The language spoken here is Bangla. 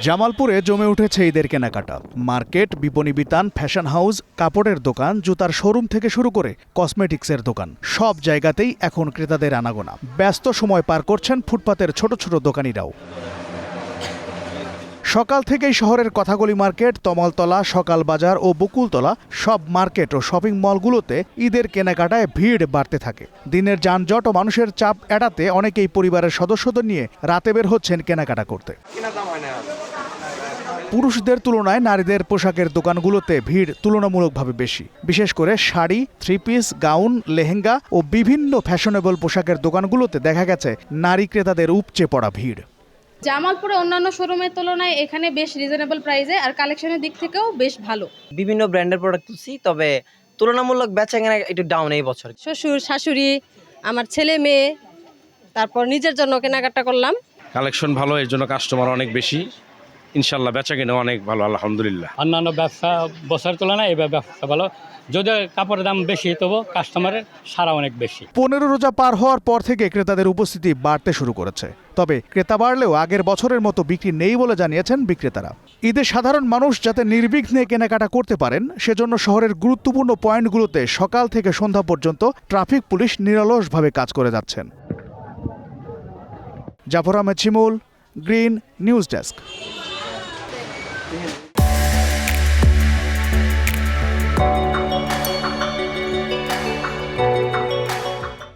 জামালপুরে জমে উঠেছে ঈদের কেনাকাটা। মার্কেট, বিপণী বিতান, ফ্যাশন হাউস, কাপড়ের দোকান, জুতার শোরুম থেকে শুরু করে কসমেটিক্সের দোকান, সব জায়গাতেই এখন ক্রেতাদের আনাগোনা। ব্যস্ত সময় পার করছেন ফুটপাতের ছোট ছোট দোকানিরাও। সকাল থেকেই শহরের কথাগলি মার্কেট, তমালতলা, সকাল বাজার ও বকুলতলা সব মার্কেট ও শপিং মলগুলোতে ঈদের কেনাকাটায় ভিড় বাড়তে থাকে। দিনের যানজট ও মানুষের চাপ এড়াতে অনেকেই পরিবারের সদস্যদের নিয়ে রাতে বের হচ্ছেন কেনাকাটা করতে। পুরুষদের তুলনায় নারীদের পোশাকের দোকানগুলোতে ভিড় তুলনামূলকভাবে বেশি। বিশেষ করে sari, three piece, gown, lehenga ও বিভিন্ন ফ্যাশনেবল পোশাকের দোকানগুলোতে দেখা গেছে নারী ক্রেতাদের উপচে পড়া ভিড়। জামালপুরে অন্যান্য শোরুমের তুলনায় এখানে বেশ রিজনেবল প্রাইসে আর কালেকশনের দিক থেকেও বেশ ভালো। বিভিন্ন ব্র্যান্ডের প্রোডাক্ট তুলছি, তবে তুলনামূলক বেচাকেনা একটু ডাউন এই বছর। শ্বশুর, শাশুড়ি, আমার ছেলে মেয়ে, তারপর নিজের জন্য কেনাকাটা করলাম। কালেকশন ভালো, এর জন্য কাস্টমার অনেক বেশি। ইনশাল্লাহ বেচাকেনা অনেক ভালো, আলহামদুলিল্লাহ। অন্যান্য ব্যবসা বছর তুলনায় এবার ব্যবসা ভালো, যদিও কাপড়ের দাম বেশি তবু কাস্টমারের সারা অনেক বেশি। 15 রোজা পার হওয়ার পর থেকে ক্রেতাদের উপস্থিতি বাড়তে শুরু করেছে। তবে ক্রেতা বাড়লেও আগের বছরের মতো বিক্রি নেই বলে জানিয়েছেন বিক্রেতারা। ঈদে সাধারণ মানুষ যাতে নির্বিঘ্নে কেনাকাটা করতে পারেন সেজন্য শহরের গুরুত্বপূর্ণ পয়েন্টগুলোতে সকাল থেকে সন্ধ্যা পর্যন্ত ট্রাফিক পুলিশ নিরলসভাবে কাজ করে যাচ্ছেন। জাফর আহমেদ শিমুল, গ্রিন নিউজ ডেস্ক।